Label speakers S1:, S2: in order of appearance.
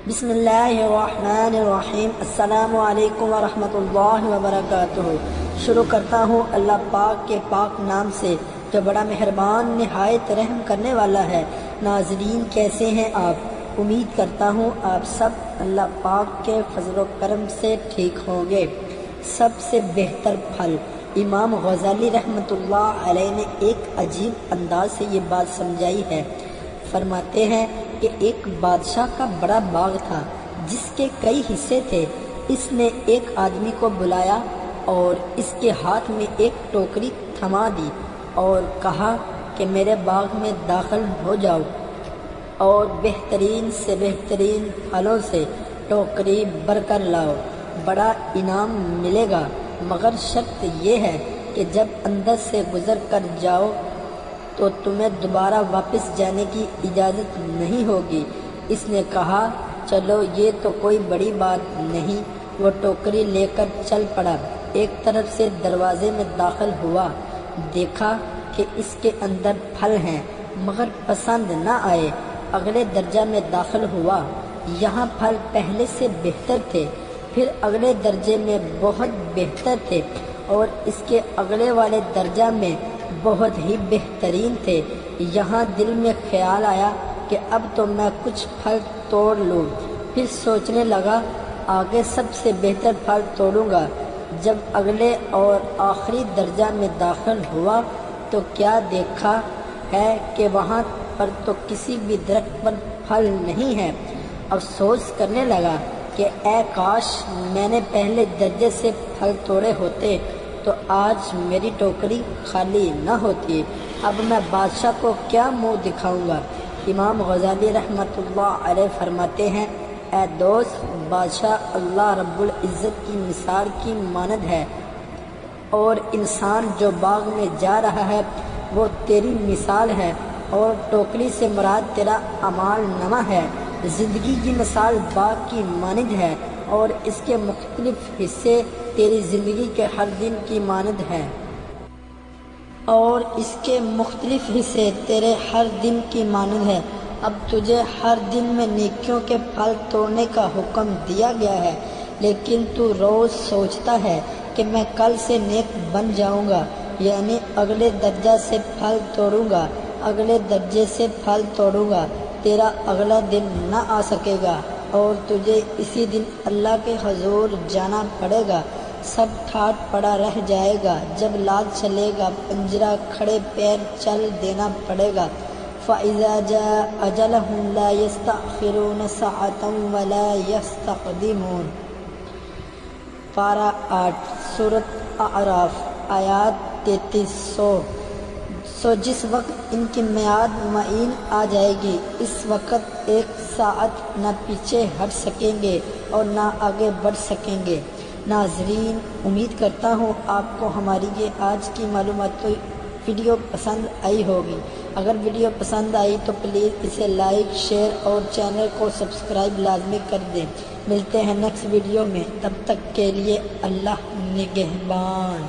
S1: بسم اللہ الرحمن الرحیم۔ السلام علیکم ورحمۃ اللہ وبرکاتہ۔ شروع کرتا ہوں اللہ پاک کے پاک نام سے جو بڑا مہربان نہایت رحم کرنے والا ہے۔ ناظرین کیسے ہیں آپ؟ امید کرتا ہوں آپ سب اللہ پاک کے فضل و کرم سے ٹھیک ہوں گے۔ سب سے بہتر پھل۔ امام غزالی رحمۃ اللہ علیہ نے ایک عجیب انداز سے یہ بات سمجھائی ہے۔ فرماتے ہیں کہ ایک بادشاہ کا بڑا باغ تھا جس کے کئی حصے تھے۔ اس نے ایک آدمی کو بلایا اور اس کے ہاتھ میں ایک ٹوکری تھما دی اور کہا کہ میرے باغ میں داخل ہو جاؤ اور بہترین سے بہترین پھلوں سے ٹوکری بھر کر لاؤ، بڑا انعام ملے گا، مگر شرط یہ ہے کہ جب اندر سے گزر کر جاؤ تو تمہیں دوبارہ واپس جانے کی اجازت نہیں ہوگی۔ اس نے کہا چلو یہ تو کوئی بڑی بات نہیں۔ وہ ٹوکری لے کر چل پڑا، ایک طرف سے دروازے میں داخل ہوا، دیکھا کہ اس کے اندر پھل ہیں مگر پسند نہ آئے۔ اگلے درجہ میں داخل ہوا، یہاں پھل پہلے سے بہتر تھے، پھر اگلے درجے میں بہت بہتر تھے اور اس کے اگلے والے درجہ میں بہت ہی بہترین تھے۔ یہاں دل میں خیال آیا کہ اب تو میں کچھ پھل توڑ لوں، پھر سوچنے لگا آگے سب سے بہتر پھل توڑوں گا۔ جب اگلے اور آخری درجہ میں داخل ہوا تو کیا دیکھا ہے کہ وہاں پر تو کسی بھی درخت پر پھل نہیں ہے۔ افسوس کرنے لگا کہ اے کاش میں نے پہلے درجے سے پھل توڑے ہوتے تو آج میری ٹوکری خالی نہ ہوتی۔ اب میں بادشاہ کو کیا منہ دکھاؤں گا؟ امام غزالی رحمۃ اللہ علیہ فرماتے ہیں اے دوست، بادشاہ اللہ رب العزت کی مثال کی مانند ہے اور انسان جو باغ میں جا رہا ہے وہ تیری مثال ہے، اور ٹوکری سے مراد تیرا اعمال نامہ ہے۔ زندگی کی مثال باغ کی مانند ہے اور اس کے مختلف حصے تیری زندگی کے ہر دن کی مانند ہیں، اور اس کے مختلف حصے تیرے ہر دن کی مانند ہے۔ اب تجھے ہر دن میں نیکیوں کے پھل توڑنے کا حکم دیا گیا ہے، لیکن تو روز سوچتا ہے کہ میں کل سے نیک بن جاؤں گا، یعنی اگلے درجہ سے پھل توڑوں گا، اگلے درجے سے پھل توڑوں گا۔ تیرا اگلا دن نہ آ سکے گا اور تجھے اسی دن اللہ کے حضور جانا پڑے گا۔ سب ٹھاٹ پڑا رہ جائے گا، جب لال چلے گا پنجرہ کھڑے پیر چل دینا پڑے گا۔ فَإِذَا جَاءَ أَجَلُهُمْ لَا يَسْتَأْخِرُونَ سَاعَةً وَلَا يَسْتَقْدِمُونَ۔ پارہ 8 سورۃ اعراف آیات 3300۔ سو جس وقت ان کی میعاد معین آ جائے گی، اس وقت ایک ساعت نہ پیچھے ہٹ سکیں گے اور نہ آگے بڑھ سکیں گے۔ ناظرین امید کرتا ہوں آپ کو ہماری یہ آج کی معلوماتی ویڈیو پسند آئی ہوگی۔ اگر ویڈیو پسند آئی تو پلیز اسے لائک، شیئر اور چینل کو سبسکرائب لازمی کر دیں۔ ملتے ہیں نیکسٹ ویڈیو میں، تب تک کے لیے اللہ نگہبان۔